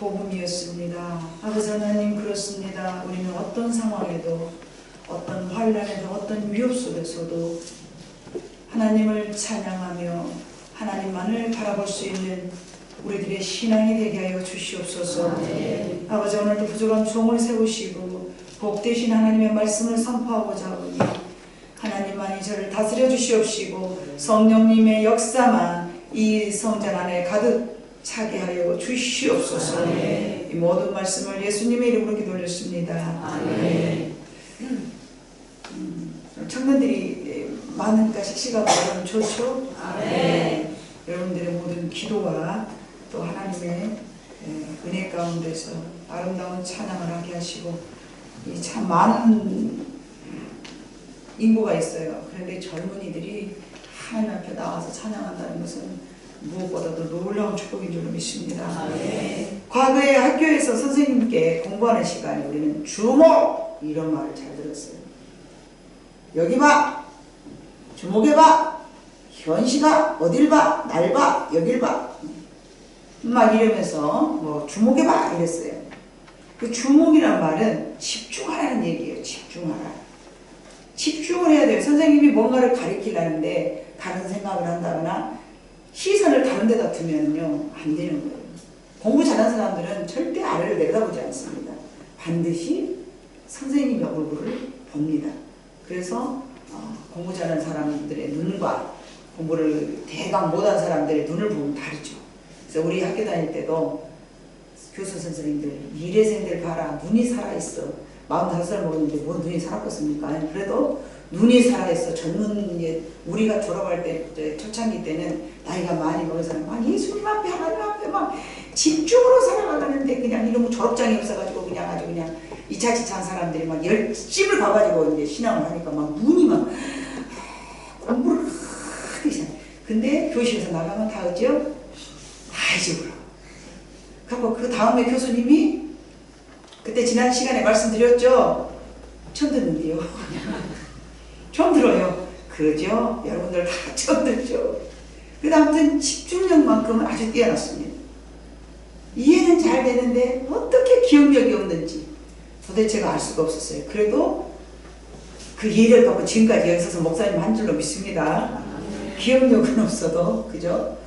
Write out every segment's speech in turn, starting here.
복음이었습니다. 아버지 하나님, 그렇습니다. 우리는 어떤 상황에도, 어떤 환난에도, 어떤 위협 속에서도 하나님을 찬양하며 하나님만을 바라볼 수 있는 우리들의 신앙이 되게 하여 주시옵소서. 네. 아버지, 오늘도 부족한 종을 세우시고 복되신 하나님의 말씀을 선포하고자 하오니 하나님만이 저를 다스려 주시옵시고 성령님의 역사만 이 성전 안에 가득 차게 하여 주시옵소서. 네. 이 모든 말씀을 예수님의 이름으로 기도드렸습니다. 네. 청년들이 많으니까 식시가 많으면 좋죠? 네. 여러분들의 모든 기도와 또 하나님의 은혜 가운데서 아름다운 찬양을 하게 하시고, 이 참 많은 인구가 있어요. 그런데 젊은이들이 하나님 앞에 나와서 찬양한다는 것은 무엇보다도 놀라운 축복인 줄 믿습니다. 네. 과거에 학교에서 선생님께 공부하는 시간에 우리는 주목! 이런 말을 잘 들었어요. 여기 봐! 주목해봐! 현시가 어딜 봐? 날 봐? 여길 봐? 막 이러면서 뭐 주목해봐! 이랬어요. 그 주목이란 말은 집중하라는 얘기예요. 집중하라. 집중을 해야 돼요. 선생님이 뭔가를 가르치려는데 다른 생각을 한다거나 시선을 다른 데다 두면요 안 되는 거예요. 공부 잘하는 사람들은 절대 아래를 내려다보지 않습니다. 반드시 선생님의 얼굴을 봅니다. 그래서 공부 잘하는 사람들의 눈과 공부를 대강 못한 사람들의 눈을 보면 다르죠. 그래서 우리 학교 다닐 때도 교수 선생님들, 미래생들 봐라, 눈이 살아있어. 45살 먹었는데 뭐 눈이 살았겠습니까? 그래도 눈이 살아있어. 젊은, 우리가 졸업할 때, 초창기 때는 나이가 많이 먹은 사람, 예수님 앞에, 하나님 앞에 막 집중으로 살아가는데 그냥 이런 졸업장이 없어가지고 그냥 아주 그냥 이차지차한 사람들이 막 열심을 가가지고 이제 신앙을 하니까 막 눈이 막 공부를 하기 시작해. 근데 교실에서 나가면 다 어찌요? 다 잊어버려. 그리고 그 다음에 교수님이 그때 지난 시간에 말씀드렸죠? 처음 듣는데요. 처음 들어요. 그죠? 여러분들 다 처음 듣죠? 그래도 아무튼 집중력만큼은 아주 뛰어났습니다. 이해는 잘 되는데 어떻게 기억력이 없는지 도대체가 알 수가 없었어요. 그래도 그 이해를 갖고 지금까지 여기 서서 목사님 한 줄로 믿습니다. 기억력은 없어도, 그죠?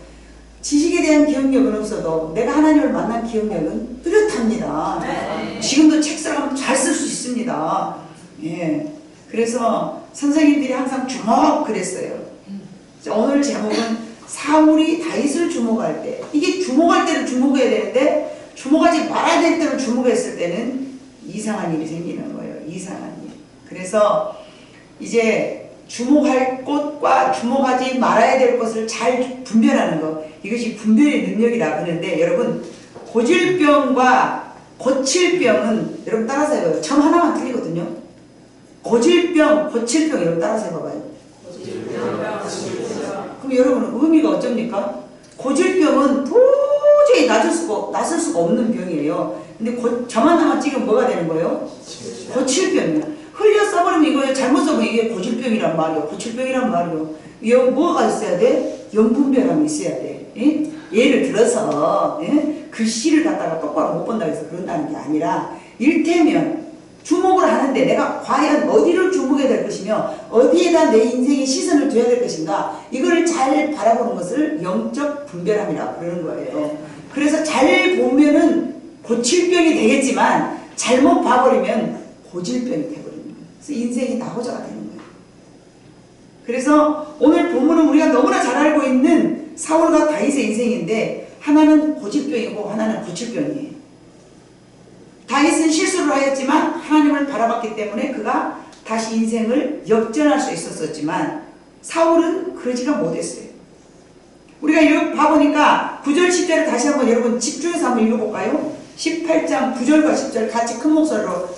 지식에 대한 기억력은 없어도 내가 하나님을 만난 기억력은 뚜렷합니다. 네. 지금도 책상을 잘 쓸 수 있습니다. 예. 그래서 선생님들이 항상 주목 그랬어요. 오늘 제목은 사울이 다윗을 주목할 때, 이게 주목할 때는 주목해야 되는데 주목하지 말아야 될 때는 주목했을 때는 이상한 일이 생기는 거예요. 이상한 일. 그래서 이제 주목할 곳과 주목하지 말아야 될 것을 잘 분별하는 것, 이것이 분별의 능력이라 그러는데, 여러분 고질병과 고칠병은 여러분 따라서 해봐요. 점 하나만 틀리거든요. 고질병, 고칠병 여러분 따라서 해봐봐요. 그럼 여러분 의미가 어쩝니까? 고질병은 도저히 나설 수가 없는 병이에요. 근데 점 하나만 찍으면 뭐가 되는 거예요? 고칠병이요. 흘려 써버리면 이거 잘못 써보면 이게 고질병이란 말이요. 고칠병이란 말이요. 뭐가 있어야 돼? 영분별함이 있어야 돼. 예? 예를 들어서 글씨를 갖다가 똑바로 못 본다고 해서 그런다는 게 아니라, 일테면 주목을 하는데 내가 과연 어디를 주목해야 될 것이며 어디에다 내 인생의 시선을 둬야 될 것인가, 이걸 잘 바라보는 것을 영적 분별함이라고 그러는 거예요. 그래서 잘 보면은 고칠병이 되겠지만 잘못 봐버리면 고질병이 되버립니다. 그래서 인생이 나호자가 되는 거예요. 그래서 오늘 본문은 우리가 너무나 잘 알고 있는 사울과 다윗의 인생인데, 하나는 고질병이고 하나는 고칠병이에요. 다윗은 실수를 하였지만 하나님을 바라봤기 때문에 그가 다시 인생을 역전할 수 있었지만 사울은 그러지가 못했어요. 우리가 이렇게 봐보니까 9절 10절을 다시 한번 여러분 집중해서 한번 읽어볼까요? 18장 9절과 10절 같이 큰 목소리로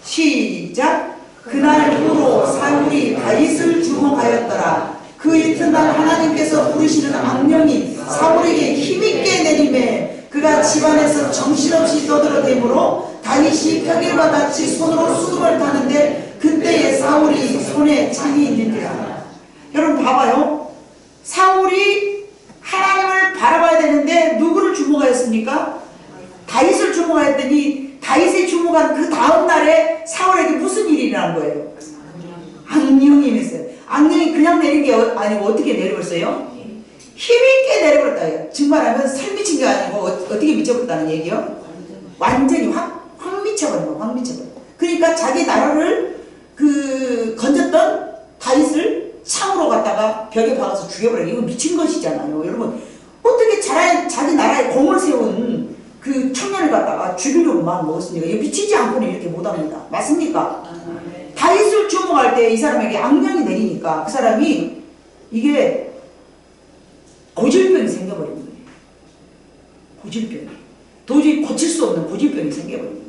시작. 그날 후로 사울이 다윗을 주목하였더라. 그 이튿날 하나님께서 부르시는 악령이 사울에게 힘있게 내림에 그가 집안에서 정신없이 떠들어대므로 다윗이 평일과 같이 손으로 수금을 타는데 그때에 사울이 손에 창이 있는지라. 여러분 봐봐요. 사울이 하나님을 바라봐야 되는데 누구를 주목하였습니까? 다윗을 주목했더니 다윗의 주목한 그 다음 날에 사울에게 무슨 일이 일어난 거예요? 악령이 임했어요. 악령이 그냥 내린 게 아니고 어떻게 내려버렸어요? 힘있게 내려버렸다. 증말하면 살미친 게 아니고 어떻게 미쳐버렸다는 얘기요? 완전히 확 미쳐버린 거, 확 미쳐버린 거. 그러니까 자기 나라를 건졌던 다윗을 창으로 갖다가 벽에 박아서 죽여버려요. 이거 미친 것이잖아요. 여러분, 어떻게 자기 나라에 공을 세운 그 청년을 갖다가 죽이려고 마음 먹었습니까? 이거 미치지 않고는 이렇게 못합니다. 맞습니까? 다윗을 주목할 때 이 사람에게 악령이 내리니까 그 사람이 이게 고질병이 생겨버린 거예요. 고질병이. 도저히 고칠 수 없는 고질병이 생겨버린 거예요.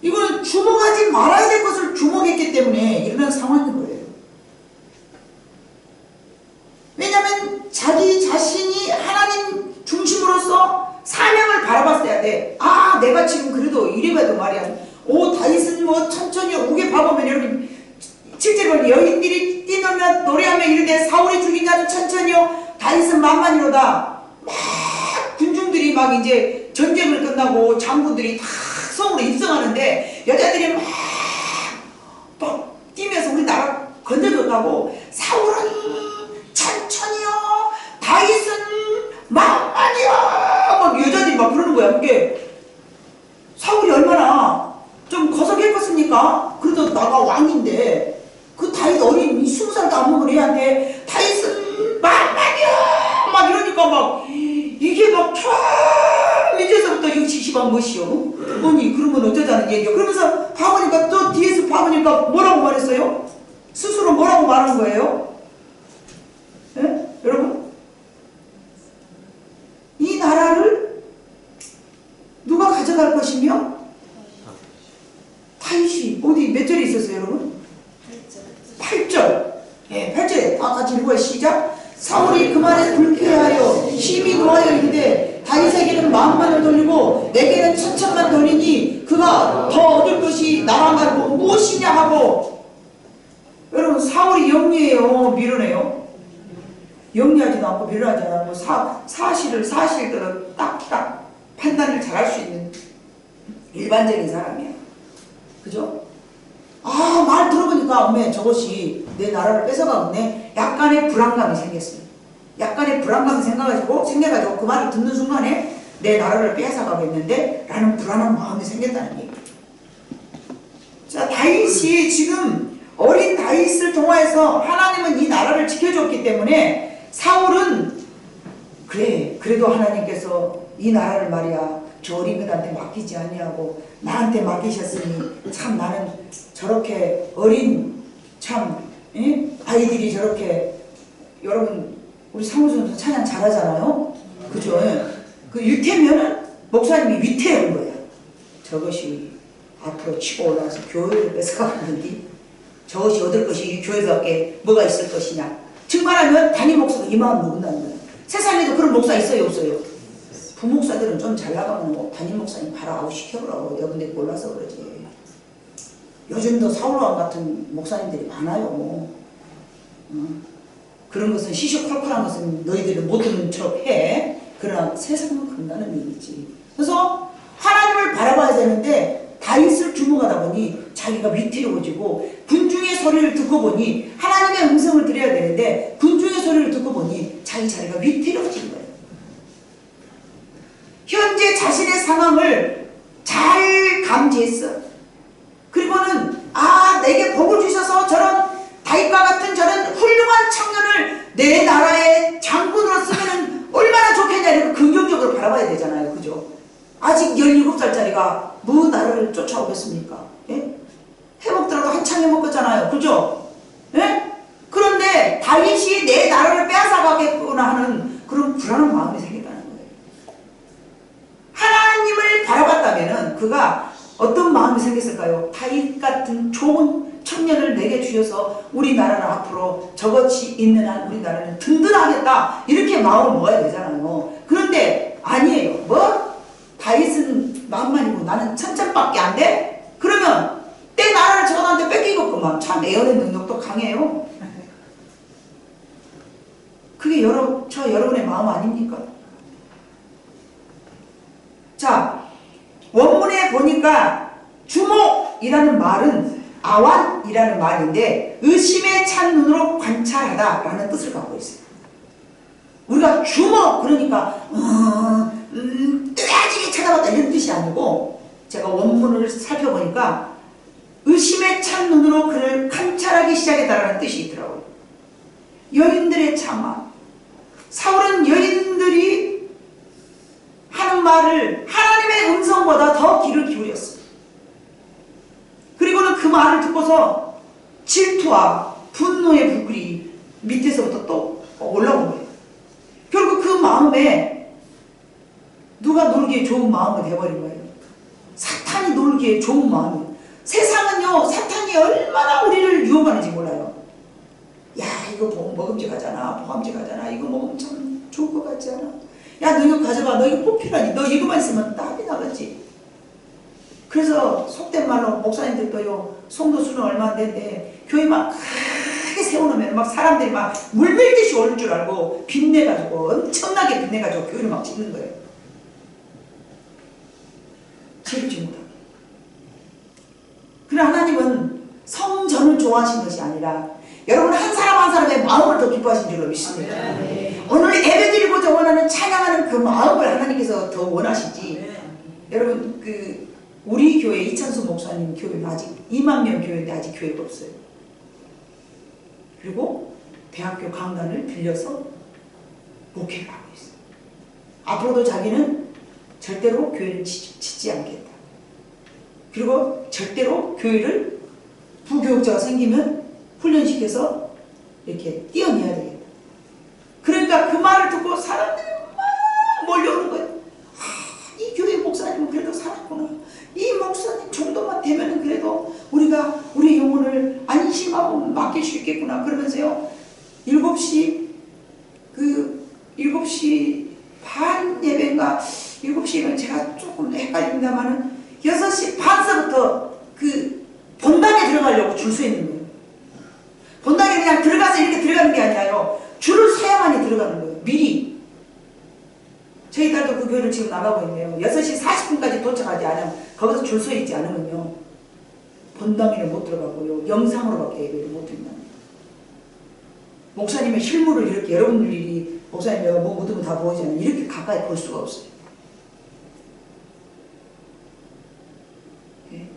이거는 주목하지 말아야 될 것을 주목했기 때문에 일어난 상황인 거예요. 왜냐하면 자기 자신이 하나님 중심으로서 사명을 바라봤어야 돼. 아, 내가 지금 그래도 이래봐도 말이야. 다윗은 뭐 천천히 우게 봐보면 여러분 7절에 여인들이 뛰놀며 노래하며 이르되 사울이 죽인 자는 천천히요 다윗은 만만이로다. 막 군중들이 막 이제 전쟁을 끝나고 장군들이 다 성으로 입성하는데 여자들이 막 뛰면서 우리 나라 건져줬다고 사울은 천천히요 다윗은 만만이요 막 여자들이 막 그러는 거야. 그게 사울이 얼마나 좀 거석했겠습니까? 그래도 나가 왕인데 그 다윗 어린 20살도 안 먹은 애한테 다윗은 만만이요 막 이러니까 막 이게 막 이제서부터 이거 지시방 무엇이요? 어머니 그러면 어쩌자는 얘기요? 그러면서 봐보니까 또 뒤에서 봐보니까 뭐라고 말했어요? 스스로 뭐라고 말한 거예요? 예? 여러분? 이 나라를 누가 가져갈 것이며 다윗이 어디 몇 절에 있었어요 여러분? 8절. 예, 8절에 다 같이 읽어요. 시작. 사울이 그 말에 불쾌하여 심히 노하여 이르되 다윗에게는 만만을 돌리고 내게는 천천만 돌리니 그가 더 얻을 것이 나랑 가지고 무엇이냐 하고. 여러분 사울이 영리해요 밀어내요? 영리하지도 않고 밀어내지 않고 사실대로 딱딱 판단을 잘할 수 있는 일반적인 사람이야. 그죠? 아, 말 들어보니까 어메 저것이 내 나라를 뺏어가겠네. 약간의 불안감이 생겼어요. 약간의 불안감이 생겨가지고 그 말을 듣는 순간에 내 나라를 뺏어가겠는데 라는 불안한 마음이 생겼다는 얘기예요. 자, 다윗이 지금 어린 다윗을 통하여서 하나님은 이 나라를 지켜줬기 때문에 사울은 그래도 하나님께서 이 나라를 말이야 저 어린 것한테 맡기지 아니하고 나한테 맡기셨으니 참 나는 저렇게 어린 참 아이들이 저렇게 여러분 우리 사무소에서 찬양 잘하잖아요. 그죠? 그 유태면은 목사님이 위태한 거야. 저것이 앞으로 치고 올라와서 교회를 뺏어가는데 저것이 얻을 것이 이 교회밖에 뭐가 있을 것이냐. 증말하면 담임 목사가 이 마음 먹는다는 거야. 세상에도 그런 목사 있어요 없어요? 부목사들은 좀 잘 나가면 뭐 담임 목사님 바로 아웃시켜보라고 여러분들이 몰라서 그러지. 요즘도 사울왕 같은 목사님들이 많아요. 뭐. 그런 것은 시시콜콜한 것은 너희들은 못 듣는 척 해. 그러나 세상은 그런다는 얘기지. 그래서 하나님을 바라봐야 되는데 다윗을 주목하다 보니 자기가 위태로워지고 군중의 소리를 듣고 보니 하나님의 음성을 들어야 되는데 군중의 소리를 듣고 보니 자기가 위태로워진 거예요. 현재 자신의 상황을 잘 감지했어. 그리고는 내게 복을 주셔서 저런 다윗과 같은 저런 훌륭한 청년을 내 나라의 장군으로 쓰면 얼마나 좋겠냐 이렇게 긍정적으로 바라봐야 되잖아요. 그죠? 아직 17살짜리가 뭐 나라를 쫓아오겠습니까? 예? 해먹더라도 한창 해먹었잖아요. 그죠? 예? 그런데 다윗이 내 나라를 빼앗아가겠구나 하는 그런 불안한 마음이 생겼다는 거예요. 하나님을 바라봤다면 그가 어떤 마음이 생겼을까요? 다윗 같은 좋은 청년을 내게 주셔서 우리나라는 앞으로 저것이 있는 한 우리나라는 든든하겠다 이렇게 마음을 먹어야 되잖아요. 그런데 아니에요. 뭐? 다윗은 만만이고 나는 천천밖에 안 돼? 그러면 내 나라를 저한테 뺏기겠구만. 참 애언의 능력도 강해요. 그게 여러분의 마음 아닙니까? 자, 원문에 보니까 주목이라는 말은 아완이라는 말인데 의심에 찬 눈으로 관찰하다 라는 뜻을 갖고 있어요. 우리가 주목 그러니까 뜨야지게 쳐다봤다 이런 뜻이 아니고 제가 원문을 살펴보니까 의심에 찬 눈으로 그를 관찰하기 시작했다라는 뜻이 있더라고요. 여인들의 참아. 사울은 여인들이 하는 말을 하나님의 음성보다 더 귀를 기울였어요. 그리고는 그 말을 듣고서 질투와 분노의 불길이 밑에서부터 또 올라온 거예요. 결국 그 마음에 누가 놀기에 좋은 마음이 돼버린 거예요. 사탄이 놀기에 좋은 마음이에요. 세상은요, 사탄이 얼마나 우리를 유혹하는지 몰라요. 야, 이거 먹음직하잖아, 보감직하잖아, 이거 먹으면 참 좋을 것 같지 않아? 야, 너 이거 가져가, 너 이거 뽑히라니, 너 이거만 있으면 땀이 나겠지. 그래서 속된 말로 목사님들도요, 성도 수는 얼마 안 되는데 교회 막 크게 세워놓으면 막 사람들이 막 물밀듯이 오를 줄 알고 빚내가지고 엄청나게 빚내가지고 교회를 막 짓는 거예요. 지르지 못하게. 그러나 하나님은 성전을 좋아하신 것이 아니라 여러분 한 사람 한 사람의 마음을 더 기뻐하신 줄로 믿습니다. 오늘 예배드리고자 원하는 찬양하는 그 마음을 하나님께서 더 원하시지. 여러분 우리 교회 이찬수 목사님 교회는 아직 2만 명 교회인데 아직 교회가 없어요. 그리고 대학교 강단을 빌려서 목회를 하고 있어요. 앞으로도 자기는 절대로 교회를 짓지 않겠다. 그리고 절대로 교회를 부교육자가 생기면 훈련시켜서 이렇게 띄어내야 되겠다. 그러니까 그 말을 듣고 사람들이 막 몰려오는 거예요. 이 교회 목사님은 그래도 살았구나. 이 목사님 정도만 되면은 그래도 우리가 우리 영혼을 안심하고 맡길 수 있겠구나. 그러면서요, 7시 반 예배인가 7시면 제가 조금 헷갈립니다만은 6시 반서부터 그 본당에 들어가려고 줄 서 있는 거예요. 본당에 그냥 들어가서 이렇게 들어가는 게 아니라요, 줄을 서야만이 들어가는 거예요. 미리. 저희 딸도 그 교회를 지금 나가고 있네요. 6시 40분까지 도착하지 않으면, 거기서 줄 서 있지 않으면요, 본당에는 못 들어가고요, 영상으로밖에 예배를 못 드린다. 목사님의 실물을 이렇게 여러분들이 목사님이 뭐 묻으면 다 보이잖아요. 이렇게 가까이 볼 수가 없어요. 예?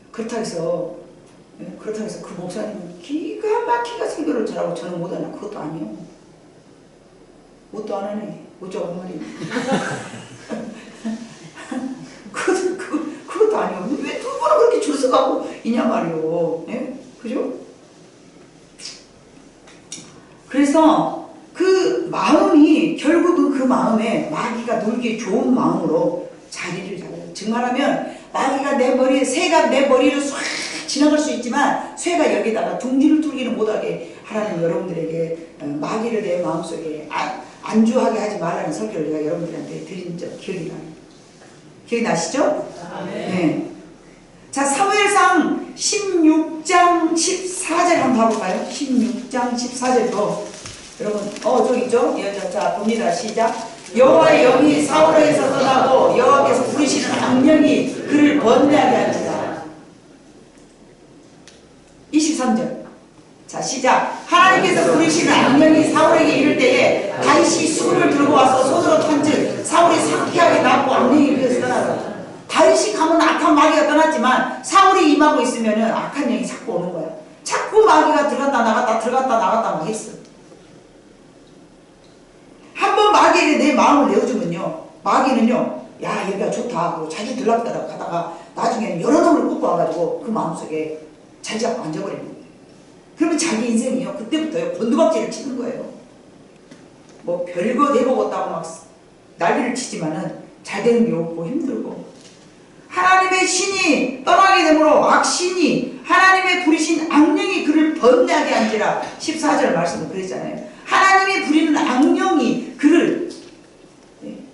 그렇다고 해서 그 목사님은 기가 막히게 설교를 잘하고 저는 못하나? 그것도 아니요. 뭣도 안 하네. 어쩌고 말이야. 그것도 아니요. 왜 두 분은 그렇게 줄 서가고 있냐 말이요. 예? 그죠? 그래서 그 마음이 결국은 그 마음에 마귀가 놀기에 좋은 마음으로 자리를 잡아요. 즉 말하면 마귀가 내 머리에, 새가 내 머리를 swag 지나갈 수 있지만 쇠가 여기다가 둥지를 뚫기는 못하게 하라는 여러분들에게 마귀를 내 마음속에 안주하게 하지 말라는 설교를 내가 여러분들한테 드린 적 기억이 나요. 기억이 나시죠? 네. 자, 사무엘상 16장 14절 한번 봐볼까요? 16장 14절도 여러분 저기 있죠? 자 봅니다. 시작. 여호와의 영이 사울에게서 떠나고 여호와께서 부르시는 악령이 그를 번뇌하게 하니라. 23절. 자 시작. 하나님께서 부르시는 악령이 사울에게 이를 때에 다윗이 수금을 들고 와서 손으로 탄즉 사울이 상쾌하게 낫고 악령이 그에서 떠나더라. 다윗이 가면 악한 마귀가 떠났지만 사울이 임하고 있으면은 악한 영이 자꾸 오는 거야. 자꾸 마귀가 들어갔다 나갔다 들어갔다 나갔다 막 했어. 한번 마귀에게 내 마음을 내어주면요, 마귀는요, 야 여기가 좋다 하고 자주 들락달락 하다가 나중에는 여러 놈을 꽂고 와가지고 그 마음속에 자리 잡고 앉아버리는 거예요. 그러면 자기 인생이요 그때부터요 곤두박질을 치는 거예요. 뭐 별거 내보겠다고 막 난리를 치지만은 잘 되는 게 없고 힘들고, 하나님의 신이 떠나게 되므로 악신이 하나님의 부리신 악령이 그를 번뇌하게 한지라. 14절 말씀은 그랬잖아요. 하나님이 부리는 악령이 그를,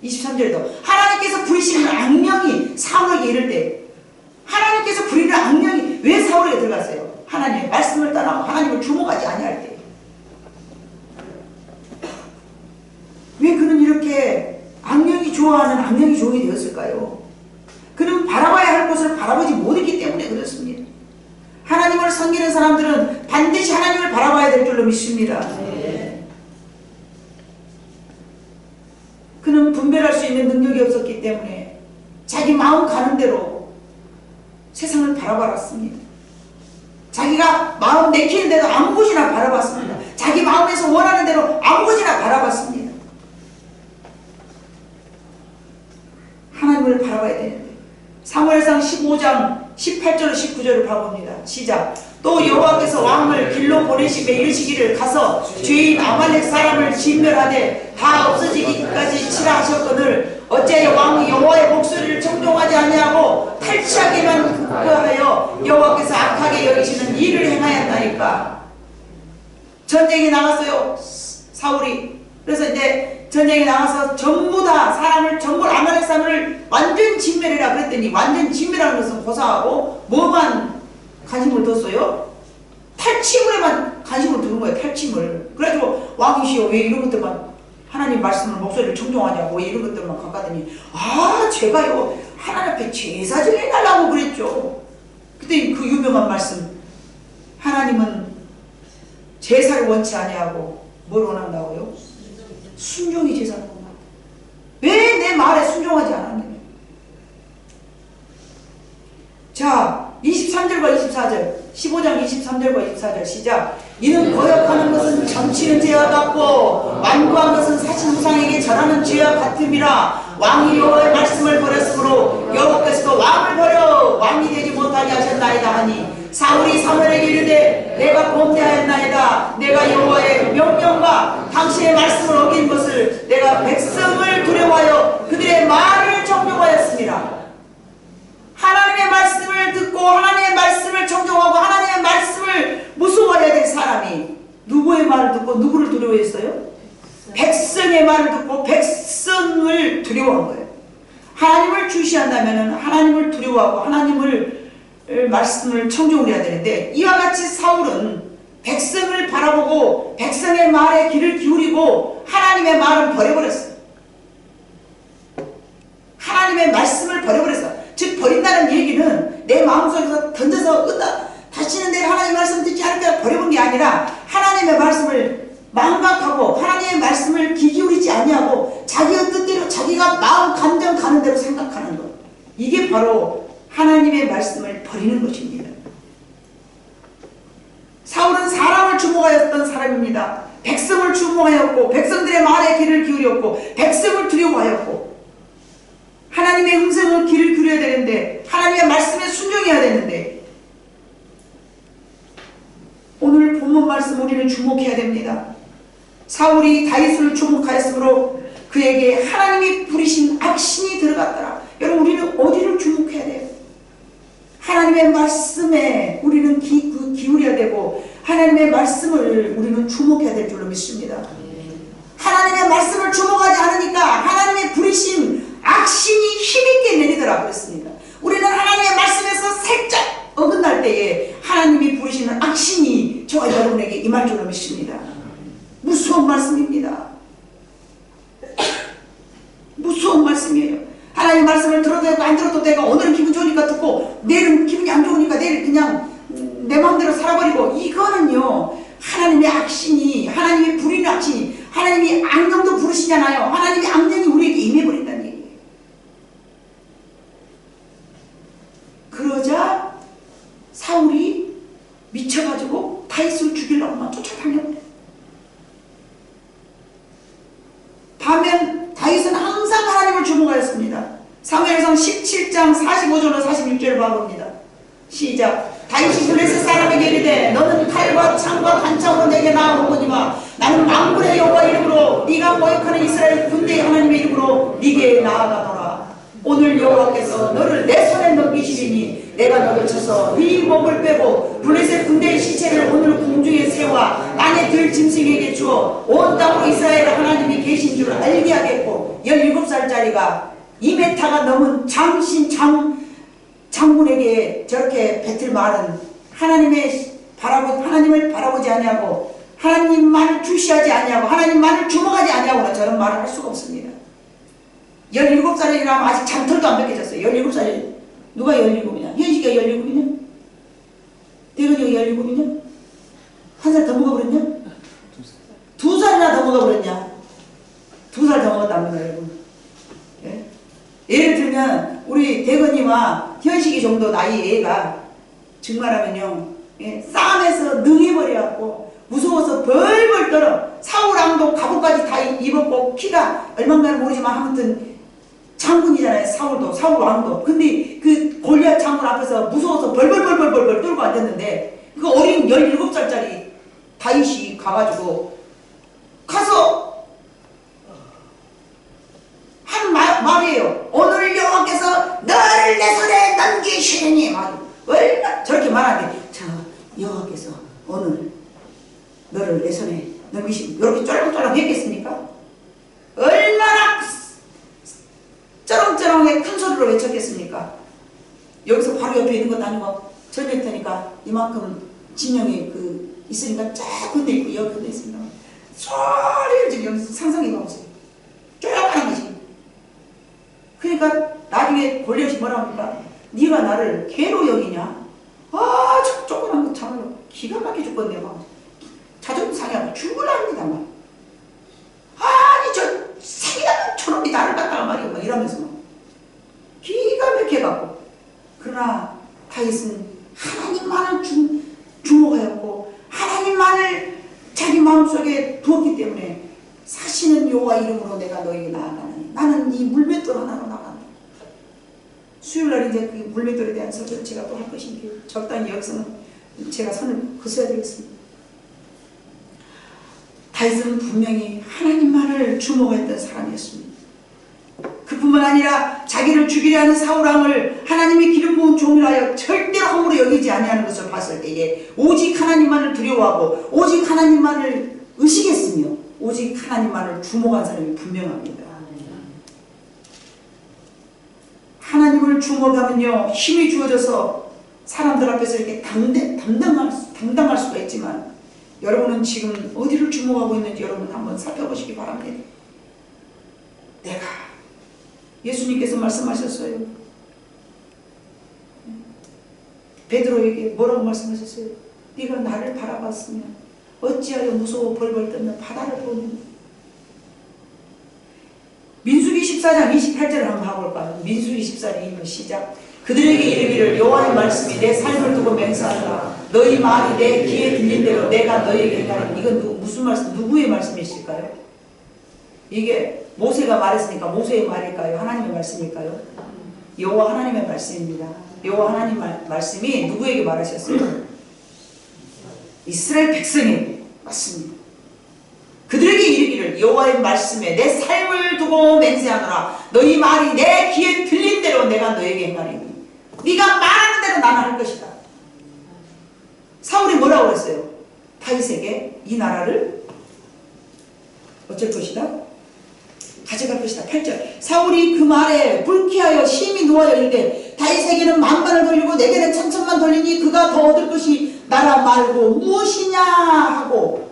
23절에도 하나님께서 부리시는 악령이 사울에게 이를 때, 하나님께서 부리는 악령이 왜 사울에게 들어갔어요? 하나님의 말씀을 떠나고 하나님을 주목하지 아니할 때. 왜 그는 이렇게 악령이 기도하는 악령이 종이 되었을까요? 그는 바라봐야 할 것을 바라보지 못했기 때문에 그렇습니다. 하나님을 섬기는 사람들은 반드시 하나님을 바라봐야 될 줄로 믿습니다. 그는 분별할 수 있는 능력이 없었기 때문에 자기 마음 가는 대로 세상을 바라봤습니다. 자기가 마음 내키는 대로 아무 곳이나 바라봤습니다. 자기 마음에서 원하는 대로 아무 곳이나 바라봤습니다. 하나님을 바라봐야 되는데 사무엘상 15장 18절 19절을 봐봅니다. 시작. 또 여호와께서 왕을 길로 보내시며 이르시기를 가서 죄인 아말렉 사람을 진멸하되 다 없어지기까지 치라 하셨거늘 어찌하여 왕이 여호와의 목소리를 청종하지 아니하고 탈취하기만 급하여 여호와께서 악하게 여기시는 일을 행하였나이까. 전쟁에 나갔어요, 사울이. 그래서 이제 전쟁에 나가서 전부 다 사람을 전부 아말렉 사람을 완전 진멸이라 그랬더니 완전 진멸하는 것은 고사하고 뭐만 관심을 뒀어요? 탈취물에만 관심을 두는 거예요. 탈취물. 그래가지고 왕이시여 왜 이런 것들만 하나님 말씀을 목소리를 청종하냐고 왜 이런 것들만 가까더니 제가요 하나님 앞에 제사 지내달라고 그랬죠. 그때 그 유명한 말씀, 하나님은 제사를 원치 아니하고 뭘 원한다고요? 순종이 제사를 원한다. 왜 내 말에 순종하지 않았느냐. 자, 23절과 24절 15장 23절과 24절 시작. 이는 거역하는 것은 점치는 죄와 같고 완고한 것은 사신 우상에게 절하는 죄와 같음이라. 왕이 여호와의 말씀을 버렸으므로 여호와께서도 왕을 버려 왕이 되지 못하게 하셨나이다 하니 사울이 사무엘에게 이르되 내가 범죄하였나이다. 내가 여호와의 명령과 당신의 말씀을 어긴 것을 내가 백성을 두려워하여 그들의 말을 정죄하였습니다. 하나님의 말씀을 듣고 하나님의 말씀을 청종하고 하나님의 말씀을 무서워해야 될 사람이 누구의 말을 듣고 누구를 두려워했어요? 백성의 말을 듣고 백성을 두려워한 거예요. 하나님을 주시한다면 하나님을 두려워하고 하나님을 말씀을 청종을 해야 되는데 이와 같이 사울은 백성을 바라보고 백성의 말에 귀를 기울이고 하나님의 말을 버려버렸어요. 하나님의 말씀을 버려버렸어요. 즉 버린다는 얘기는 내 마음속에서 던져서 다시는 내가 하나님의 말씀을 듣지 않을 때 버려본 게 아니라 하나님의 말씀을 망각하고 하나님의 말씀을 귀 기울이지 아니하고 자기의 뜻대로 자기가 마음 감정 가는 대로 생각하는 것, 이게 바로 하나님의 말씀을 버리는 것입니다. 사울은 사람을 주목하였던 사람입니다. 백성을 주목하였고 백성들의 말에 귀를 기울였고 백성을 두려워하였고 하나님의 음성을 귀를 기울여야 되는데 하나님의 말씀에 순종해야 되는데 오늘 본문 말씀 우리는 주목해야 됩니다. 사울이 다윗을 주목하였으므로 그에게 하나님이 부리신 악신이 들어갔더라. 여러분 우리는 어디를 주목해야 돼요? 하나님의 말씀에 우리는 기울여야 되고 하나님의 말씀을 우리는 주목해야 될 줄로 믿습니다. 하나님의 말씀을 주목하지 않으니까 하나님의 부리신 악신이 힘있게 내리더라 그랬습니다. 우리는 하나님의 말씀에서 살짝 어긋날 때에 하나님이 부르시는 악신이 저와 여러분에게 임할 줄로 믿습니다. 무서운 말씀입니다. 무서운 말씀이에요. 하나님의 말씀을 들어도 되고 안 들어도 되고 오늘은 기분 좋으니까 듣고 내일은 기분이 안 좋으니까 내일 그냥 내 마음대로 살아버리고, 이거는요 하나님의 악신이, 하나님의 부리는 악신이, 하나님이 악령도 부르시잖아요. 하나님의 악령이 우리에게 임해버린다는 얘기예요. 그러자 사울이 미쳐가지고 다윗을 죽이려고 막 쫓아다녔대. 반면 다윗은 항상 하나님을 주목하였습니다. 사무엘상 17장 45절로 46절을 봐봅니다. 시작. 다윗이 블레셋 사람에게 이르되 너는 칼과 창과 관창으로 내게 나아오거니와 나는 만군의 여호와 이름으로 네가 모욕하는 이스라엘 군대의 하나님의 이름으로 네게 나아가노라. 오늘 여호와께서 너를 내 손에 넘기시리니 내가 너를 쳐서 네 목을 빼고 블레셋 군대의 시체를 오늘 공중에 세워 땅에 들 짐승에게 주어 온 땅으로 이스라엘 하나님이 계신 줄 알게 하겠고 17살짜리가 2m가 넘은 장군에게 저렇게 뱉을 말은 하나님을 바라보지 아니하고 하나님만을 주시하지 아니하고 하나님만을 주목하지 아니하고는 저런 말을 할 수가 없습니다. 17살이라면 아직 잔털도 안 벗겨졌어요. 17살이. 누가 17이냐? 현식이가 17이냐? 대건이가 17이냐? 한 살 더 먹어버렸냐? 2살이나 더 먹어버렸냐? 2살 더 먹었답니다, 여러분. 예? 예를 들면 우리 대건이와 현식이 정도 나이 애가 정말하면요, 예? 싸움에서 능해버려갖고 무서워서 벌벌 떨어. 사울왕도 갑옷까지 다 입었고 키가 얼마인가는 모르지만 아무튼 장군이잖아요. 사울왕도. 근데 그 골리앗 장군 앞에서 무서워서 벌벌 떨고 앉았는데 그 어린 17살짜리 다윗이 가가지고 가서 한 말이에요. 오늘 여호와께서 너를 내 손에 넘기시리니. 얼마 저렇게 말하는데, 자, 여호와께서 오늘 너를 내 손에 넘기시니 이렇게 쫄랑쫄랑 했겠습니까? 얼마나 쩌렁쩌렁하게 큰 소리로 외쳤겠습니까? 여기서 바로 옆에 있는 것도 아니고 저 밑에니까 이만큼 진영이 있으니까 쫙 건너 있고 여기 건너 있습니다. 소리를 지금 상상해봐 보세요. 쪼약하는 것이. 그러니까 나중에 골리앗이 뭐라 합니까? 네가 나를 개로 여기냐? 아, 저 조그만 거 참으로 기가 막혀 죽겠네. 막 자존심 상해하고 죽으랍니다. 막. 아니 저 사기다 저놈이 나를 갖다가 말이야. 막 이러면서 막 기가 막혀갖고. 그러나 다윗은 하나님만을 주목하였고 하나님만을 자기 마음속에 두었기 때문에 사시는 여호와 이름으로 내가 너에게 나아가나니 나는 이 물맷돌 하나로 나간다. 수요일날 이제 그 물맷돌에 대한 설교를 제가 또 할 것인데 적당히 여기서는 제가 선을 그어야 되겠습니다. 다윗은 분명히 하나님만을 주목했던 사람이었습니다. 그뿐만 아니라 자기를 죽이려 하는 사울왕을 하나님이 기름 부은 종이라여 절대로 허물로 여기지 아니하는 것을 봤을 때에 오직 하나님만을 두려워하고 오직 하나님만을 의식했으며 오직 하나님만을 주목한 사람이 분명합니다. 하나님을 주목하면요 힘이 주어져서 사람들 앞에서 이렇게 당당할 수가 있지만 여러분은 지금 어디를 주목하고 있는지 여러분 한번 살펴보시기 바랍니다. 내가 예수님께서 말씀하셨어요. 베드로에게 뭐라고 말씀하셨어요? 네가 나를 바라봤으면 어찌하여 무서워 벌벌 떨며 바다를 보느냐. 민수기 14장 28절을 한번 봐볼까요? 민수기 14장 시작. 그들에게 이르기를 여호와의 말씀이 내 삶을 두고 맹세하노라. 너희 말이 내 귀에 들린 대로 내가 너희에게 행하리니. 이건 무슨 말씀, 누구의 말씀이실까요? 이게 모세가 말했으니까 모세의 말일까요? 하나님의 말씀일까요? 여호와 하나님의 말씀입니다. 여호와 하나님 말씀이 누구에게 말하셨어요? 이스라엘 백성에게. 맞습니다. 그들에게 이르기를 여호와의 말씀에 내 삶을 두고 맹세하노라. 너희 말이 내 귀에 들린 대로 내가 너에게 행하리니. 네가 말하는 대로 나는 할 것이다. 사울이 뭐라고 그랬어요? 다윗에게 이 나라를 어쩔 것이다? 가져갈 것이다. 8절. 사울이 그 말에 불쾌하여 심히 노하여 이르되 다윗에게는 만만을 돌리고 내게는 천천만 돌리니 그가 더 얻을 것이 나라 말고 무엇이냐 하고.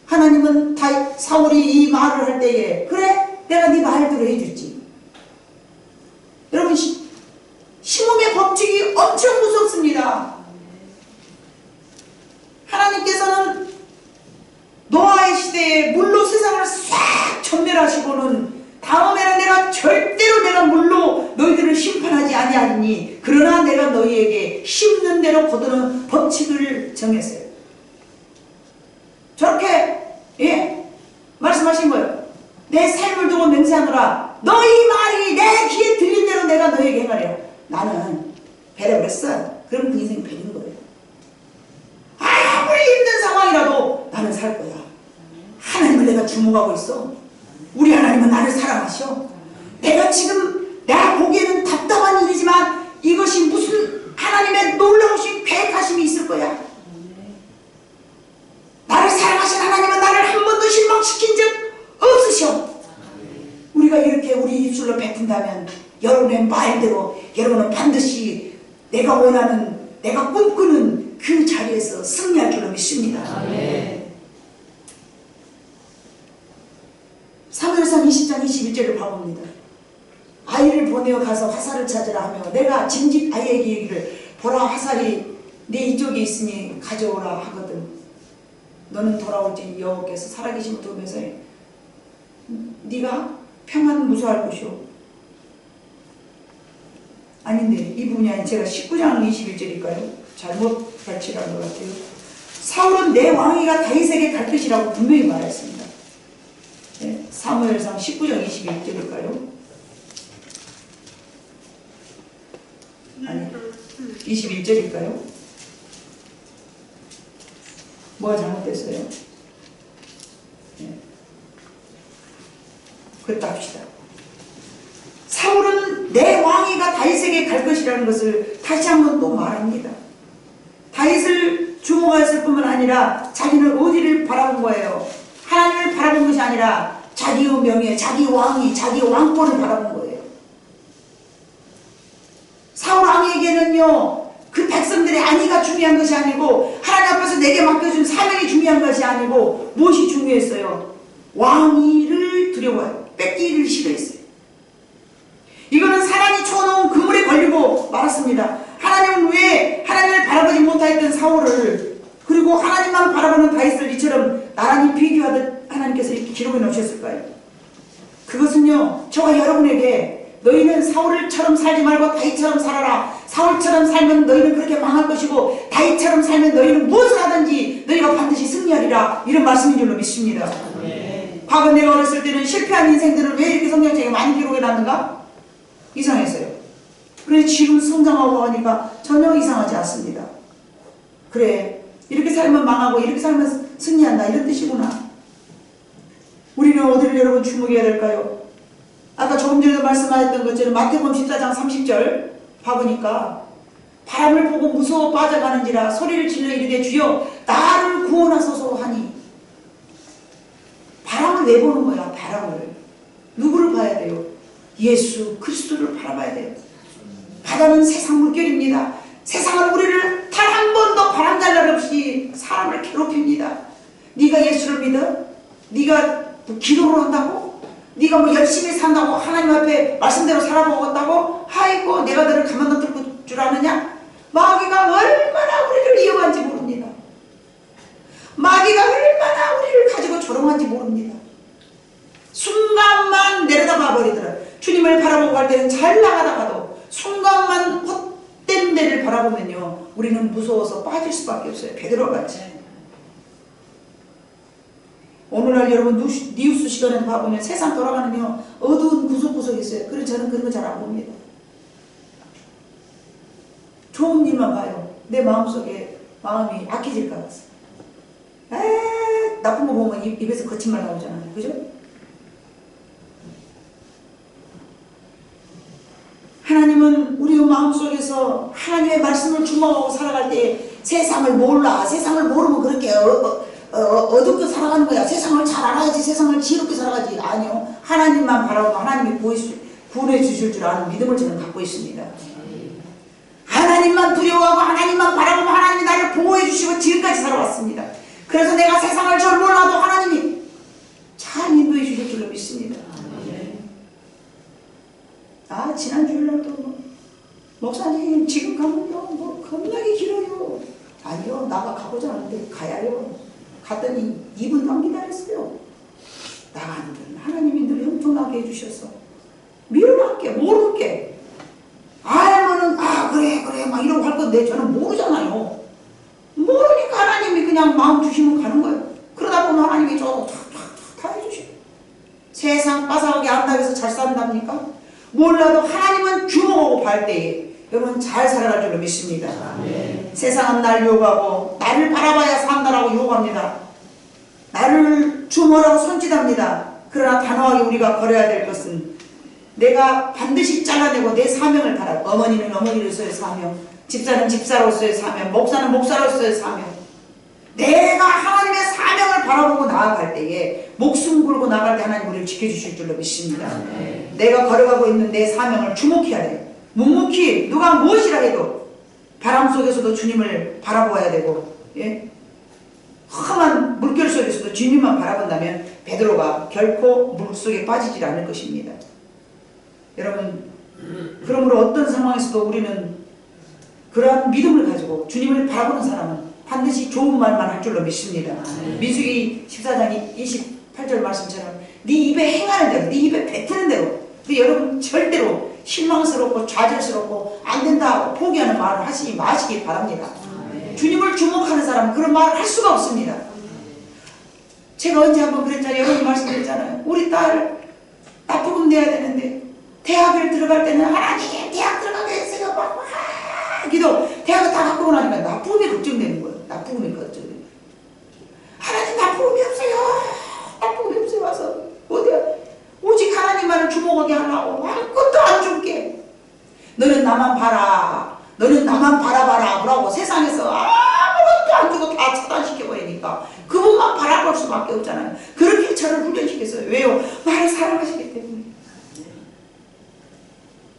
하나님은 사울이 이 말을 할 때에 그래 내가 네 말대로 해줄지. 여러분 심음의 법칙이 엄청 무섭습니다. 하나님께서는 노아의 시대에 물로 세상을 싹 전멸하시고는 다음에는 내가 절대로 내가 물로 너희들을 심판하지 아니하리니 그러나 내가 너희에게 심는 대로 거두는 법칙을 정했어요. 저렇게 말씀하신 거예요. 내 삶을 두고 맹세하노라. 너희 말이 내 귀에 들린 대로 내가 너희에게 행하리라. 나는 배려했어. 그럼 그 인생이 배린 거예요. 아무리 힘든 상황이라도 나는 살 거야. 하나님을 내가 주목하고 있어. 우리 하나님은 나를 사랑하셔. 내가 지금 내가 보기에는 답답한 일이지만 이것이 무슨 하나님의 놀라우신 계획하심이 있을 거야. 나를 사랑하신 하나님은 나를 한 번도 실망시킨 적 없으셔. 우리가 이렇게 우리 입술로 베푼다면 여러분의 말대로 여러분은 반드시 내가 원하는 내가 꿈꾸는 그 자리에서 승리할 줄로 믿습니다. 사무엘상 10장 21절을 봐봅니다. 아이를 보내어 가서 화살을 찾으라 하며 내가 짐짓 아이에게 이르기를 보라 화살이 네 이쪽에 있으니 가져오라 하거든. 너는 돌아올지 여호와께서 살아계심을 두면서 네가 평안 무수할 것이오. 아닌데 이 부분이 아닌 제가 19장 21절일까요? 잘못 발치한 것 같아요. 사울은 내 왕위가 다윗에게 갈 것이라고 분명히 말했습니다. 네, 사무엘상 19장 21절일까요? 아니 21절일까요? 뭐가 잘못됐어요? 네. 그렇다 합시다. 사울은 내 왕위가 다윗에게 갈 것이라는 것을 다시 한번 또 말합니다. 다윗을 주목하였을 뿐만 아니라 자기는 어디를 바라본 거예요? 하나님을 바라본 것이 아니라 자기의 명예, 자기 왕위, 자기 왕권을 바라본 거예요. 사울 왕에게는요, 그 백성들의 안위가 중요한 것이 아니고 하나님 앞에서 내게 맡겨준 사명이 중요한 것이 아니고 무엇이 중요했어요? 왕위를 두려워해요. 뺏기를 싫어했어요. 이거는 사단이 쳐놓은 그물에 걸리고 말았습니다. 하나님은 왜 하나님을 바라보지 못하였던 사울을 그리고 하나님만 바라보는 다윗을 이처럼 나란히 비교하듯 하나님께서 이렇게 기록해 놓으셨을까요? 그것은요, 저와 여러분에게 너희는 사울처럼 살지 말고 다윗처럼 살아라. 사울처럼 살면 너희는 그렇게 망할 것이고 다윗처럼 살면 너희는 무엇을 하든지 너희가 반드시 승리하리라. 이런 말씀인 줄로 믿습니다. 과거 내가 어렸을 때는 실패한 인생들은 왜 이렇게 성경책에 많이 기록해 놨는가? 이상했어요. 그런데 지금 성장하고 하니까 전혀 이상하지 않습니다. 그래, 이렇게 살면 망하고 이렇게 살면 승리한다, 이런 뜻이구나. 우리는 어디를 여러분 주목해야 될까요? 아까 조금 전에 말씀하셨던 것처럼 마태복음 14장 30절 봐보니까 바람을 보고 무서워 빠져가는지라 소리를 질러 이르되 주여 나를 구원하소서 하니. 바람을 왜 보는 거야? 바람을. 누구를 봐야 돼요? 예수 그리스도를 바라봐야 돼요. 바다는 세상 물결입니다. 세상은 우리를 단 한 번도 바람잘날 없이 사람을 괴롭힙니다. 네가 예수를 믿어? 네가 뭐 기도를 한다고? 네가 뭐 열심히 산다고 하나님 앞에 말씀대로 살아보겠다고? 아이고 내가 너를 가만둬둘 줄 아느냐? 마귀가 얼마나 우리를 이용한지 모릅니다. 마귀가 얼마나 우리를 가지고 조롱한지 모릅니다. 순간만 내려다봐 버리더라. 주님을 바라보고 갈 때는 잘 나가다가도 순간만 헛된 데를 바라보면요, 우리는 무서워서 빠질 수밖에 없어요. 베드로같이. 오늘날 여러분 뉴스 시간에 봐보면 세상 돌아가는요 어두운 구석구석이 있어요. 그래서 저는 그런 거 잘 안 봅니다. 좋은 일만 봐요. 내 마음속에 마음이 악해질까 봐서. 나쁜 거 보면 입에서 거친 말 나오잖아요. 그죠? 하나님은 우리 마음속에서 하나님의 말씀을 주목하고 살아갈 때 세상을 몰라. 세상을 모르면 그렇게 어둡게 살아가는 거야. 세상을 잘 알아야지. 세상을 지혜롭게 살아가지. 아니요. 하나님만 바라보고 하나님이 구원해 주실 줄 아는 믿음을 저는 갖고 있습니다. 하나님만 두려워하고 하나님만 바라보면 하나님이 나를 보호해 주시고 지금까지 살아왔습니다. 그래서 내가 세상을 잘 몰라도 하나님이 잘 인도해 주실 줄로 믿습니다. 지난 주일날도 목사님 지금 가면요 뭐 겁나게 길어요. 아니요, 나가 가보자 하는데 가야요. 갔더니 2분도 안 기다렸어요. 나가는 데는 하나님이 늘 형통하게 해주셔서 밀어놨게 모르게 알면은 그래 막 이러고 할 건데 저는 모르잖아요. 모르니까 하나님이 그냥 마음 주시면 가는 거예요. 그러다 보면 하나님이 저 다 해주셔요. 세상 빠삭하게 안다고 해서 잘 산답니까? 몰라도 하나님은 주목하고 발 때에 여러분 잘 살아갈 줄로 믿습니다. 세상은 날 유혹하고 나를 바라봐야 산다라고 유혹합니다. 나를 주목하고 손짓합니다. 그러나 단호하게 우리가 걸어야 될 것은 내가 반드시 잘라내고 내 사명을 바라. 어머니는 어머니로서의 사명, 집사는 집사로서의 사명, 목사는 목사로서의 사명. 내가 하나님의 사명을 바라보고 나아갈 때에 목숨 걸고 나갈 때 하나님 우리를 지켜주실 줄로 믿습니다. 내가 걸어가고 있는 내 사명을 주목해야 돼. 묵묵히 누가 무엇이라 해도 바람 속에서도 주님을 바라보아야 되고, 험한 물결 속에서도 주님만 바라본다면 베드로가 결코 물속에 빠지질 않을 것입니다. 여러분, 그러므로 어떤 상황에서도 우리는 그러한 믿음을 가지고 주님을 바라보는 사람은 반드시 좋은 말만 할 줄로 믿습니다. 민수기 14장 28절 말씀처럼 네 입에 행하는 대로, 네 입에 뱉는 대로. 근데 여러분 절대로 실망스럽고 좌절스럽고 안 된다 포기하는 말을 하시지 마시기 바랍니다. 주님을 주목하는 사람은 그런 말을 할 수가 없습니다. 제가 언제 한번 그랬잖아요. 여러분 말씀드렸잖아요. 우리 딸 납부금 내야 되는데 대학을 들어갈 때는 하나님 대학 들어가게 해주세요. 막 기도. 대학을 다 갖고 나니까 납부금이 걱정되는 거예요. 납부금이 걱정되는 거예요. 하나님 납부금이 없어요. 납부금이 없어요. 와서 어디야? 오직 하나님만을 주목하게 하려고 아무것도 안 줄게. 너는 나만 봐라. 너는 나만 바라봐라. 뭐라고 세상에서 아무것도 안 주고 다 차단시켜버리니까 그분만 바라볼 수밖에 없잖아요. 그렇게 저를 훈련시켰어요. 왜요? 나를 사랑하시기 때문에.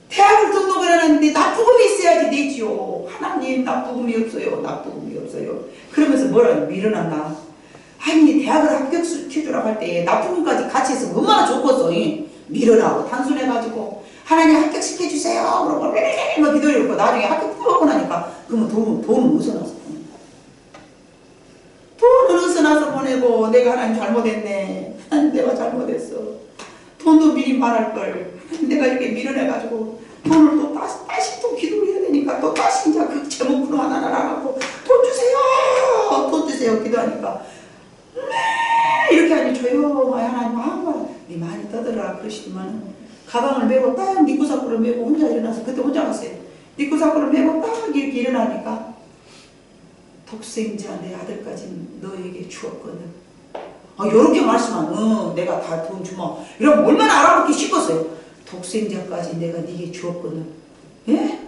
대학을 등록을 하는데 납부금이 있어야지 되지요. 하나님 납부금이 없어요. 납부금이 없어요. 그러면서 뭐라고 밀어난다. 아니 대학을 합격시켜주라고 할 때 납부금까지 같이 했으면 얼마나 좋겠어. 밀어라고 단순해가지고 하나님 합격시켜주세요. 그러고 막 기도해놓고 나중에 합격 뽑고 나니까 그러면 돈은 어디서 나서 돈은 어디서 나서 보내고 내가 하나님 잘못했네. 하나님 내가 잘못했어. 돈도 미리 말할걸. 내가 이렇게 밀어내가지고 돈을 또 다시 또 기도를 해야 되니까 또 다시 이제 그 제목으로 하나를 안 하고 돈 주세요. 돈 주세요. 기도하니까 이렇게 하니 조용하게 하나님 아무 네 많이 떠들어라 그러시지만 가방을 메고 딱 니꾸사꾸를 메고 혼자 일어나서 그때 혼자 갔어요. 니꾸사꾸를 메고 딱 이렇게 일어나니까 독생자 내 아들까지 너에게 주었거든. 요렇게 말씀하면 내가 다 돈 주마 이러면 얼마나 알아보기 싶었어요. 독생자까지 내가 네게 주었거든. 예?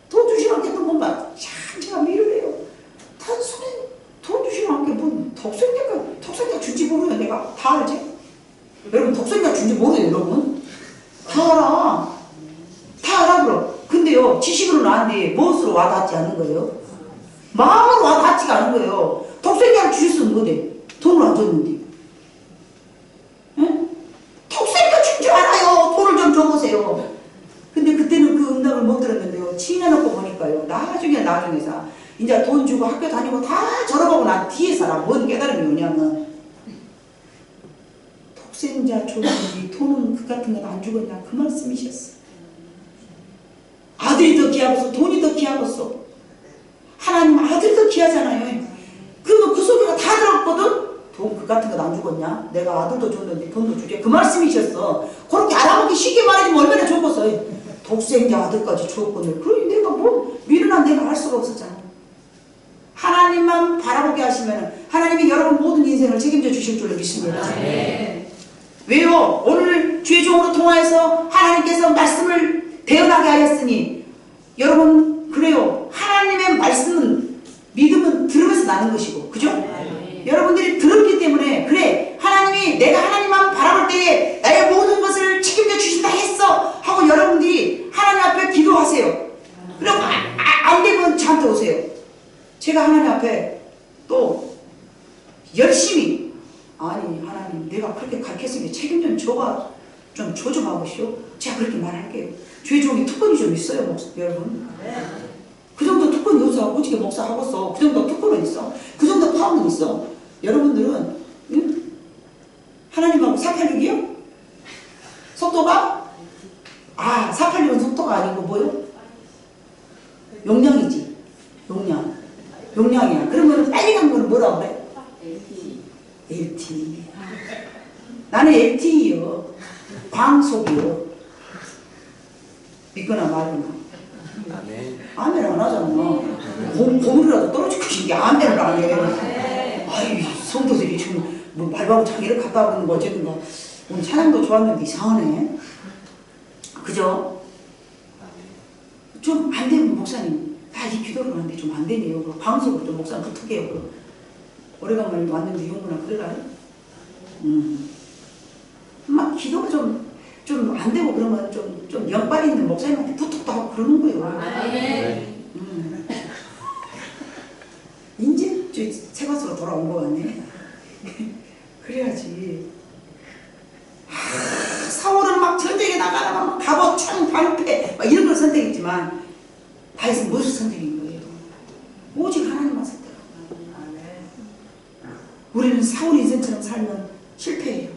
돈 주시는 게 또 뭔가 참 제가 미련해요. 단순히 돈 주시는 게 뭔 독생자 준지 모르요. 내가 다 알지? 여러분 독생자 준지 모르요. 여러분 다 알아. 다 알아 그럼. 근데요 지식으로는 아는데 무엇으로 와닿지 않은 거예요? 마음으로 와닿지가 않은 거예요. 독생자를 주셨으면 뭐돼? 돈을 안 줬는데. 독생자 준 줄 알아요. 돈을 좀 줘보세요. 근데 그때는 그 응답을 못 들었는데요. 치내놓고 보니까요. 나중에서 이제 돈 주고 학교 다니고 다 졸업하고 난 뒤에서라 뭔 깨달음이 오냐면 독생자 줬는데 돈은 그 같은 건 안 죽었냐 그 말씀이셨어. 아들이 더 귀하고서 돈이 더 귀하고서 하나님 아들도 귀하잖아요. 그러면 그 소리가 다 들었거든. 돈 그 같은 건 안 죽었냐? 내가 아들도 줬는데 돈도 주게. 그 말씀이셨어. 그렇게 알아보기 쉽게 말해주면 얼마나 좋겠어. 독생자 아들까지 주었거든. 그러니 내가 뭐 미련한 내가 할 수가 없었잖아. 하나님만 바라보게 하시면 하나님이 여러분 모든 인생을 책임져 주실 줄로 믿습니다. 왜요? 오늘 주의 종으로 통하여서 하나님께서 말씀을 대언하게 하였으니 여러분 그래요. 하나님의 말씀은 믿음은 들으면서 나는 것이고 그죠? 여러분들이 들었기 때문에 그래 하나님이 내가 하나님만 바라볼 때에 나의 모든 것을 책임져 주신다 했어 하고 여러분들이 하나님 앞에 기도하세요. 그럼 안 되면 저한테 오세요. 제가 하나님 앞에 또 열심히 아니 하나님 내가 그렇게 가르쳤으니 책임 좀 줘봐 좀 하고시오. 제가 그렇게 말할게요. 주의 종이 특권이 좀 있어요 여러분. 그 정도 특권이 없어. 오직에 목사하고서 그 정도 특권은 있어. 그 정도 파워는 있어. 여러분들은 하나님하고 486이요? 속도가? 486은 속도가 아니고 뭐요? 용량이지. 용량이야. 그러면 빨리 간 거는 뭐라고 그래? LTE. 나는 LTE요. 광속이요. 믿거나 말거나. 아멘 안 하잖아. 고물이라도 떨어질 것인데 아멘을 안 해. 아이 성도들이 지금 뭐 말하고 자기를 갖다 버리는 거 어쨌든가. 오늘 찬양도 좋았는데 이상하네. 그죠? 좀 안 되면 목사님 이 기도를 하는데 좀 안 되네요. 방송으로 좀 목사님 부탁해요. 오래간만에 왔는데 용구나 그래라. 막 기도가 좀 안 되고 그러면 좀 연빨 있는 목사님한테 부탁도 하고 그러는 거예요. 이제 새 것으로 돌아온 거 같네. 그래야지. 총, 방패 막 이런 걸 선택했지만 다윗은 무엇을 선택인 거예요? 오직 하나님만 선택한 거예요. 우리는 사울 인생처럼 살면 실패해요.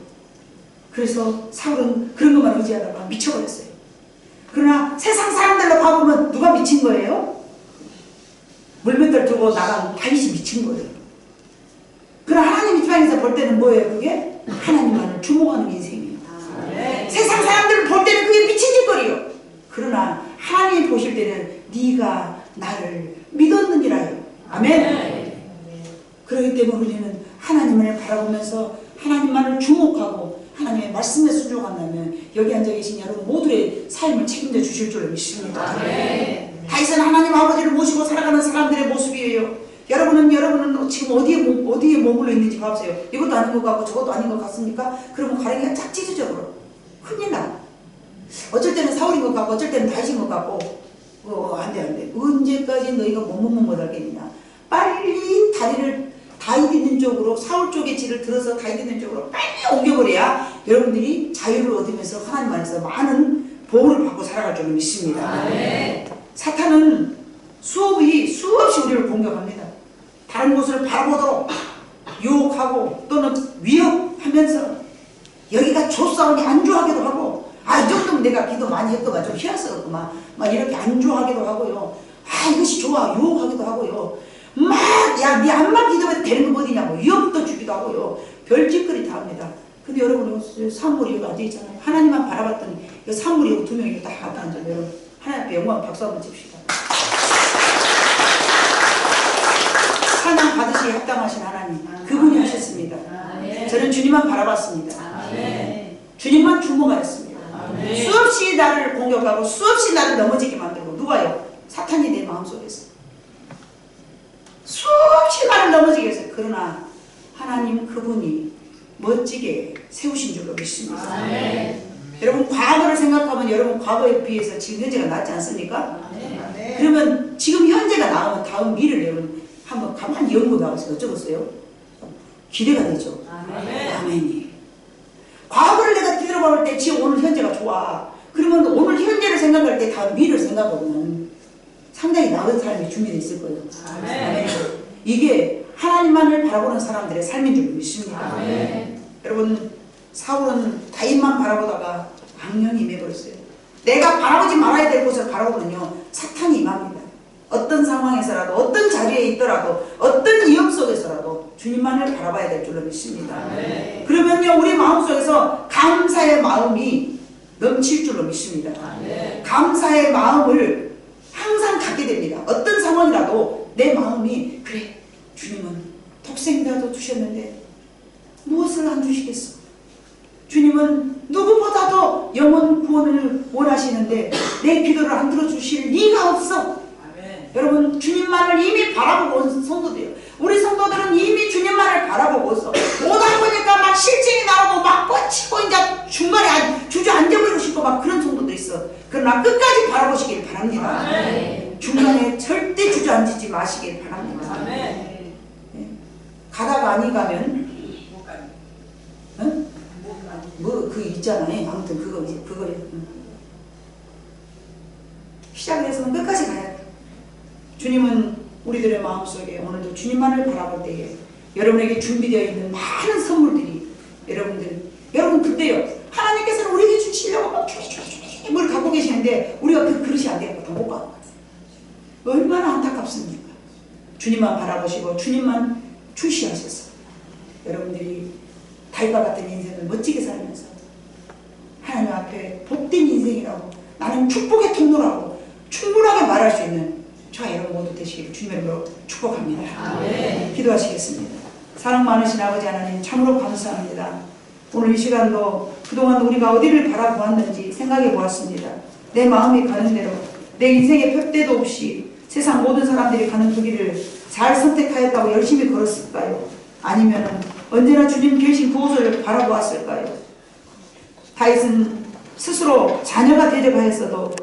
그래서 사울은 그런 것만 의지하다가 미쳐버렸어요. 그러나 세상 사람들로 봐보면 누가 미친 거예요? 물맷돌 들고 나간 다윗이 미친 거예요. 그러나 하나님 입장에서 볼 때는 뭐예요? 그게 하나님만을 주목하는 인생이에요. 세상 사람들을 볼 때는 그게 미친 짓거리요. 그러나 하나님이 보실 때는 네가 나를 믿었느니라요. 아멘. 그렇기 때문에 우리는 하나님을 바라보면서 하나님만을 주목하고 하나님의 말씀에 순종한다면 여기 앉아 계신 여러분 모두의 삶을 책임져 주실 줄로 믿습니다. 다윗은 하나님 아버지를 모시고 살아가는 사람들의 모습이에요. 여러분은 지금 어디에 머물러 있는지 봐보세요. 이것도 아닌 것 같고 저것도 아닌 것 같습니까? 그러면 가랭이가 쫙 찢어져 버려. 큰일 나. 어쩔 때는 사울인 것 같고 어쩔 때는 다윗인 것 같고 안 돼. 언제까지 너희가 못 하겠느냐. 빨리 다리를 다윗 있는 쪽으로 사울 쪽의 질을 들어서 다윗 있는 쪽으로 빨리 옮겨버려야 여러분들이 자유를 얻으면서 하나님 안에서 많은 보호를 받고 살아갈 줄 믿습니다. 사탄은 수없이 우리를 공격합니다. 다른 곳을 바라보도록 유혹하고 또는 위협하면서 여기가 조싸움이 안주하기도 하고 이 정도면 내가 기도 많이 했더만 좀 희한스럽구만 막 이렇게 안주하기도 하고요. 이것이 좋아 유혹하기도 하고요. 네 안만 기도해도 되는 거 어디냐고 위협도 주기도 하고요. 별짓거리 다 합니다. 근데 여러분 사물이 여기 앉아있잖아요. 하나님만 바라봤더니 사물이 여기 두 명이 딱 앞에 앉아요. 여러분 하나님 앞에 영광 박수 한번 칩시다. 찬양 받으시기에 합당하신 하나님 그분이 하셨습니다. 저는 주님만 바라봤습니다. 주님만 주목하였습니다. 수없이 나를 공격하고 수없이 나를 넘어지게 만들고 누가요? 사탄이 내 마음속에서 수없이 나를 넘어지게 했어요. 그러나 하나님 그분이 멋지게 세우신 줄로 믿습니다. 여러분 과거를 생각하면 여러분 과거에 비해서 지금 현재가 낫지 않습니까? 그러면 지금 현재가 나오면 다음 미래를 여러분 한번 가만히 연구 나가서 어쩌겠어요? 기대가 되죠. 아멘이. 과거를 내가 뒤돌아볼 때 지금 오늘 현재가 좋아. 그러면 오늘 현재를 생각할 때 다음 미래를 생각하면 상당히 나은 삶이 준비되어 있을 거예요. 아멘. 이게 하나님만을 바라보는 사람들의 삶인 줄 믿습니다. 여러분 사울은 다윗만 바라보다가 악령이 임해버렸어요. 내가 바라보지 말아야 될 곳을 바라보면요 사탄이 임합니다. 어떤 상황에서라도 어떤 자리에 있더라도 어떤 위험 속에서라도 주님만을 바라봐야 될 줄로 믿습니다. 그러면요 우리 마음속에서 감사의 마음이 넘칠 줄로 믿습니다. 감사의 마음을 항상 갖게 됩니다. 어떤 상황이라도 내 마음이 그래 주님은 독생자도 주셨는데 무엇을 안 주시겠어? 주님은 누구보다도 영혼 구원을 원하시는데 내 기도를 안 들어주실 리가 없어. 여러분 주님만을 이미 바라보고 온 성도들이에요. 우리 성도들은 이미 주님만을 바라보고서 오다 보니까 막 실증이 나오고 막 뻗치고 이제 중간에 주저앉아버리고 싶고 막 그런 성도들이 있어. 그러나 끝까지 바라보시길 바랍니다. 중간에 절대 주저앉지 마시길 바랍니다. 가다가 아니 가면 그 있잖아요. 아무튼 그거 시작을 해서는 끝까지 가야 돼. 주님은 우리들의 마음속에 오늘도 주님만을 바라볼 때에 여러분에게 준비되어 있는 많은 선물들이 여러분 그때요 하나님께서는 우리에게 주시려고 막 뭘 갖고 계시는데 우리가 그 그릇이 안 되고 다 못 가고 얼마나 안타깝습니까? 주님만 바라보시고 주님만 주시하셔서 여러분들이 달과 같은 인생을 멋지게 살면서 하나님 앞에 복된 인생이라고 나는 축복의 통로라고 충분하게 말할 수 있는 저와 여러분 모두 되시기를 주님으로 축복합니다. 기도하시겠습니다. 사랑 많으신 아버지 하나님 참으로 감사합니다. 오늘 이 시간도 그동안 우리가 어디를 바라보았는지 생각해 보았습니다. 내 마음이 가는 대로 내 인생의 푯대도 없이 세상 모든 사람들이 가는 그 길을 잘 선택하였다고 열심히 걸었을까요? 아니면 언제나 주님 계신 그곳을 바라보았을까요? 다윗은 스스로 자녀가 되려고 했어도